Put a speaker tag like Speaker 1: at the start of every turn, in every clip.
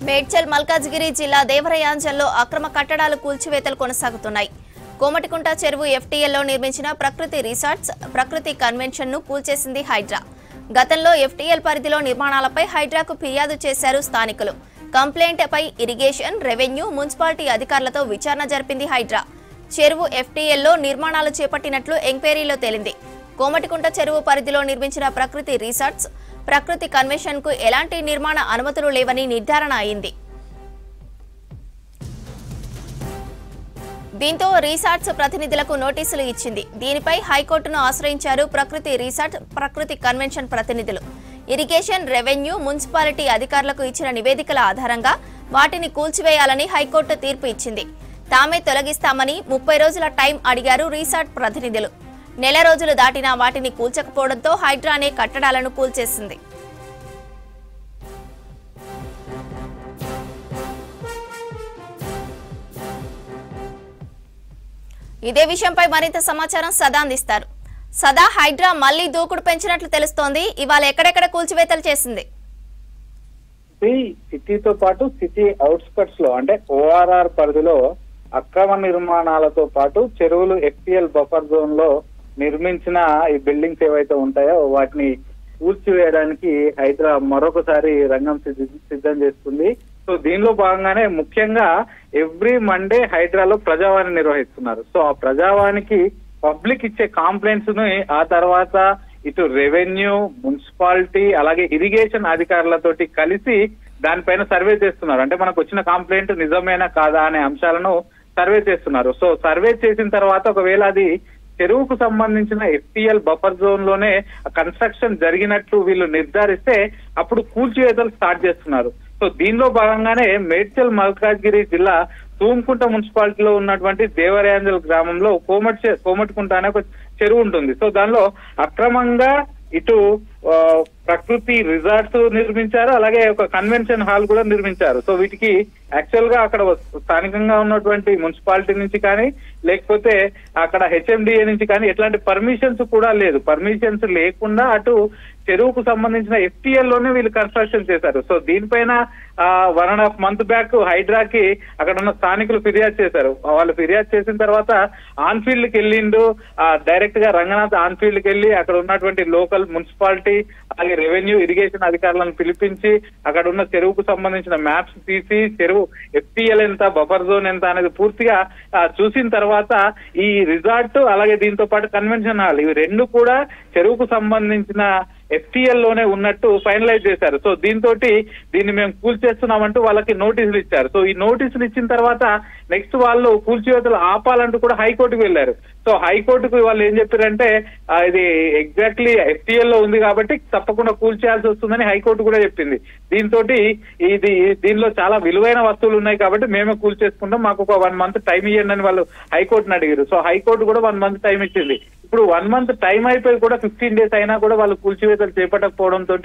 Speaker 1: మేడ్చల్ మల్కాజ్గిరి జిల్లా దేవరయాంజల్లో అక్రమ కట్టడాలు కూల్చివేతలు కొనసాగుతున్నాయి. కోమటికుంట చెరువు ఎఫ్టీఎల్లో నిర్మించిన ప్రకృతి రిసార్ట్స్, ప్రకృతి కన్వెన్షన్ ను కూల్చేసింది హైడ్రా. గతంలో ఎఫ్టీఎల్ పరిధిలో నిర్మాణాలపై హైడ్రాకు ఫిర్యాదు చేశారు స్థానికులు. కంప్లైంట్ పై ఇరిగేషన్, రెవెన్యూ, మున్సిపాలిటీ అధికారులతో విచారణ జరిపింది హైడ్రా. చెరువు ఎఫ్టీఎల్లో నిర్మాణాలు చేపట్టినట్లు ఎంక్వైరీలో తేలింది. కోమటికుంట చెరువు పరిధిలో నిర్మించిన ప్రకృతి రిసార్ట్స్, ప్రకృతి కన్వెన్షన్ కు ఎలాంటి నిర్మాణ అనుమతులు లేవని నిర్ధారణ అయింది. దీంతో రిసార్ట్స్ ప్రతినిధులకు నోటీసులు ఇచ్చింది. దీనిపై హైకోర్టును ఆశ్రయించారు ప్రకృతి రిసార్ట్, ప్రకృతి కన్వెన్షన్ ప్రతినిధులు. ఇరిగేషన్, రెవెన్యూ, మున్సిపాలిటీ అధికారులకు ఇచ్చిన నివేదికల ఆధారంగా వాటిని కూల్చివేయాలని హైకోర్టు తీర్పు ఇచ్చింది. తామే తొలగిస్తామని 30 రోజుల టైం అడిగారు రిసార్ట్ ప్రతినిధులు. నెల రోజులు దాటినా వాటిని కూల్చకపోవడంతో హైడ్రానే కట్టడాలను కూల్చేసింది. ఇదే విషయంపై మరింత సమాచారం సదా అందిస్తారు. సదా, హైడ్రా మళ్లీ దూకుడు పెంచినట్లు తెలుస్తోంది. ఇవాళ ఎక్కడెక్కడ కూల్చివేతలు చేసింది?
Speaker 2: సిటీతో పాటు సిటీ అవుట్స్కట్స్ లో అంటే ఓఆర్ఆర్ పరిధిలో అక్రమ నిర్మాణాలతో పాటు చెరువులు ఎఫ్టీఎల్ బఫర్ జోన్ లో నిర్మించిన ఈ బిల్డింగ్స్ ఏవైతే ఉంటాయో వాటిని కూల్చివేయడానికి హైడ్రా మరొకసారి రంగం సిద్ధం చేస్తుంది. సో దీనిలో భాగంగానే ముఖ్యంగా ఎవ్రీ మండే హైడ్రాలో ప్రజావాణి నిర్వహిస్తున్నారు. సో ఆ ప్రజావానికి పబ్లిక్ ఇచ్చే కాంప్లైంట్స్ ని ఆ తర్వాత ఇటు రెవెన్యూ, మున్సిపాలిటీ అలాగే ఇరిగేషన్ అధికారులతోటి కలిసి దానిపైన సర్వే చేస్తున్నారు. అంటే మనకు వచ్చిన కంప్లైంట్ నిజమేనా కాదా అనే అంశాలను సర్వే చేస్తున్నారు. సో సర్వే చేసిన తర్వాత ఒకవేళ అది చెరువుకు సంబంధించిన ఎఫ్టీఎల్ బఫర్ జోన్ లోనే కన్స్ట్రక్షన్ జరిగినట్లు వీళ్ళు నిర్ధారిస్తే అప్పుడు కూల్చివేతలు స్టార్ట్ చేస్తున్నారు. సో దీనిలో భాగంగానే మేడ్చల్ మల్కాజ్గిరి జిల్లా తూంకుంట మున్సిపాలిటీలో ఉన్నటువంటి దేవరయాంజల్ గ్రామంలో కోమటికుంట అనే ఒక చెరువు ఉంటుంది. సో దానిలో అక్రమంగా ఇటు ప్రకృతి రిసార్ట్స్ నిర్మించారు, అలాగే ఒక కన్వెన్షన్ హాల్ కూడా నిర్మించారు. సో వీటికి యాక్చువల్ గా అక్కడ స్థానికంగా ఉన్నటువంటి మున్సిపాలిటీ నుంచి కానీ లేకపోతే అక్కడ హెచ్ఎండిఏ నుంచి కానీ ఎట్లాంటి పర్మిషన్స్ కూడా లేదు. పర్మిషన్స్ లేకుండా అటు చెరువుకు సంబంధించిన ఎఫ్టీఎల్ లోనే వీళ్ళు కన్స్ట్రక్షన్ చేశారు. సో దీనిపైన 1.5 month బ్యాక్ హైడ్రాకి అక్కడ ఉన్న స్థానికులు ఫిర్యాదు చేశారు. వాళ్ళు ఫిర్యాదు చేసిన తర్వాత ఆన్ ఫీల్డ్ కి వెళ్ళిండు, డైరెక్ట్ గా రంగనాథ్ ఆన్ ఫీల్డ్ కి వెళ్ళి అక్కడ ఉన్నటువంటి లోకల్ మున్సిపాలిటీ అలాగే రెవెన్యూ, ఇరిగేషన్ అధికారులను పిలిపించి అక్కడ ఉన్న చెరువుకు సంబంధించిన మ్యాప్స్ తీసి చెరువు ఎఫ్టీఎల్ ఎంత, బఫర్ జోన్ ఎంత అనేది పూర్తిగా చూసిన తర్వాత ఈ రిసార్ట్ అలాగే దీంతో పాటు కన్వెన్షన్ హాల్ ఇవి రెండు కూడా చెరువుకు సంబంధించిన ఎఫ్టీఎల్ లోనే ఉన్నట్టు ఫైనలైజ్ చేశారు. సో దీన్ని మేము కూల్చేస్తున్నామంటూ వాళ్ళకి నోటీసులు ఇచ్చారు. సో ఈ నోటీసులు ఇచ్చిన తర్వాత నెక్స్ట్ వాళ్ళు కూల్చివేతలు ఆపాలంటూ కూడా హైకోర్టుకు వెళ్లారు. సో హైకోర్టుకు వాళ్ళు ఏం చెప్పారంటే ఇది ఎగ్జాక్ట్లీ ఎఫ్టీఎల్ లో ఉంది కాబట్టి తప్పకుండా కూల్చేయాల్సి వస్తుందని హైకోర్టు కూడా చెప్పింది. దీనిలో చాలా విలువైన వస్తువులు ఉన్నాయి కాబట్టి మేమే కూల్చేసుకుంటాం, మాకు ఒక 1 month టైం ఇవ్వండి అని వాళ్ళు హైకోర్టుని అడిగారు. సో హైకోర్టు కూడా 1 month టైం ఇచ్చింది. ఇప్పుడు 1 month టైం అయిపోయి కూడా 15 days అయినా కూడా వాళ్ళు కూల్చివేతలు చేపట్టకపోవడంతో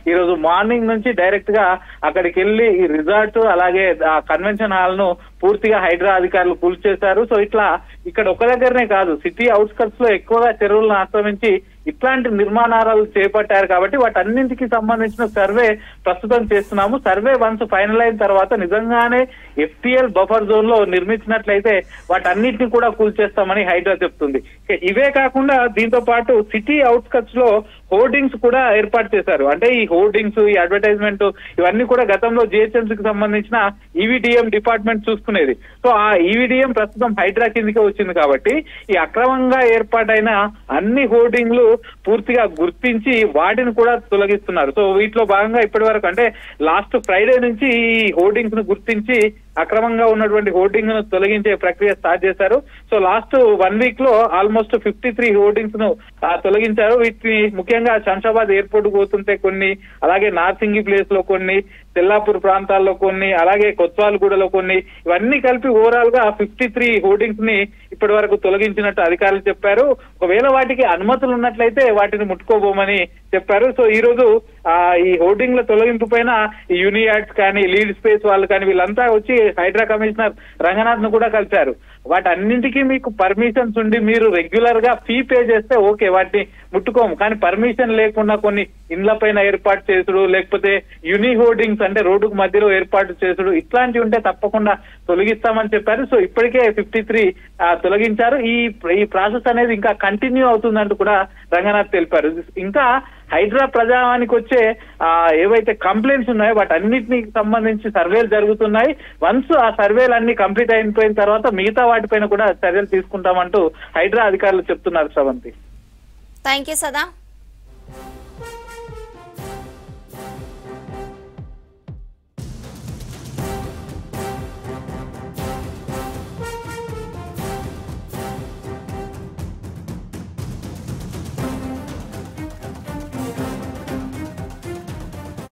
Speaker 2: ఈ రోజు మార్నింగ్ నుంచి డైరెక్ట్ గా అక్కడికి వెళ్ళి ఈ రిసార్ట్ అలాగే ఆ కన్వెన్షన్ హాల్ ను పూర్తిగా హైడ్రా అధికారులు కూల్చేశారు. సో ఇట్లా ఇక్కడ ఒక దగ్గరనే కాదు, సిటీ అవుట్స్కట్స్ లో ఎక్కువగా చెరువులను ఆక్రమించి ఇట్లాంటి నిర్మాణాలు చేపట్టారు కాబట్టి వాటన్నింటికి సంబంధించిన సర్వే ప్రస్తుతం చేస్తున్నాము. సర్వే వన్స్ ఫైనల్ అయిన తర్వాత నిజంగానే ఎఫ్టీఎల్ బఫర్ జోన్ లో నిర్మించినట్లయితే వాటన్నిటిని కూడా కూల్చేస్తామని హైడ్రా చెప్తుంది. ఇవే కాకుండా దీంతో పాటు సిటీ అవుట్స్కట్స్ లో హోర్డింగ్స్ కూడా ఏర్పాటు చేశారు. అంటే ఈ హోర్డింగ్స్, ఈ అడ్వర్టైజ్మెంట్ ఇవన్నీ కూడా గతంలో జిహెచ్ఎంసీకి సంబంధించిన ఈవీడీఎం డిపార్ట్మెంట్ చూసుకునేది. సో ఆ ఈవీడీఎం ప్రస్తుతం హైడ్రా కిందకే వచ్చింది కాబట్టి ఈ అక్రమంగా ఏర్పాటైన అన్ని హోర్డింగ్లు పూర్తిగా గుర్తించి వాటిని కూడా తొలగిస్తున్నారు. సో వీటిలో భాగంగా ఇప్పటి వరకు అంటే లాస్ట్ ఫ్రైడే నుంచి ఈ హోర్డింగ్స్ ను గుర్తించి అక్రమంగా ఉన్నటువంటి హోర్డింగ్ ను తొలగించే ప్రక్రియ స్టార్ట్ చేశారు. సో లాస్ట్ 1 week లో ఆల్మోస్ట్ 53 హోర్డింగ్స్ ను తొలగించారు. వీటిని ముఖ్యంగా శంషాబాద్ ఎయిర్పోర్ట్ పోతుంటే కొన్ని, అలాగే నార్సింగి ప్లేస్ లో కొన్ని, తెల్లాపూర్ ప్రాంతాల్లో కొన్ని, అలాగే కొత్వాల్గూడలో కొన్ని, ఇవన్నీ కలిపి ఓవరాల్ గా 53 హోర్డింగ్స్ ని ఇప్పటి వరకు తొలగించినట్టు అధికారులు చెప్పారు. ఒకవేళ వాటికి అనుమతులు ఉన్నట్లయితే వాటిని ముట్టుకోబోమని చెప్పారు. సో ఈ రోజు ఈ హోర్డింగ్ల తొలగింపు పైన యూనియాడ్స్ కానీ లీడ్ స్పేస్ వాళ్ళు కానీ వీళ్ళంతా వచ్చి హైడ్రా కమిషనర్ రంగనాథ్ ను కూడా కలిశారు. వాటన్నింటికి మీకు పర్మిషన్స్ ఉండి మీరు రెగ్యులర్ గా ఫీ పే చేస్తే ఓకే, వాటిని ముట్టుకోము. కానీ పర్మిషన్ లేకుండా కొన్ని ఇండ్ల పైన ఏర్పాటు చేసుడు, లేకపోతే యూని హోర్డింగ్స్ బిల్డింగ్స్ అంటే రోడ్డుకు మధ్యలో ఏర్పాటు చేసుడు ఇట్లాంటివి ఉంటే తప్పకుండా తొలగిస్తామని చెప్పారు. సో ఇప్పటికే 53 తొలగించారు. ఈ ప్రాసెస్ అనేది ఇంకా కంటిన్యూ అవుతుందంటూ కూడా రంగనాథ్ తెలిపారు. ఇంకా హైడ్రా ప్రజావానికి వచ్చే ఏవైతే కంప్లైంట్స్ ఉన్నాయో వాటన్నిటికి సంబంధించి సర్వేలు జరుగుతున్నాయి. వన్స్ ఆ సర్వేలు అన్ని కంప్లీట్ అయిపోయిన తర్వాత మిగతా వాటిపైన కూడా చర్యలు తీసుకుంటామంటూ హైడ్రా అధికారులు చెప్తున్నారు. శ్రవంతి.
Speaker 1: థ్యాంక్ యూ సదా.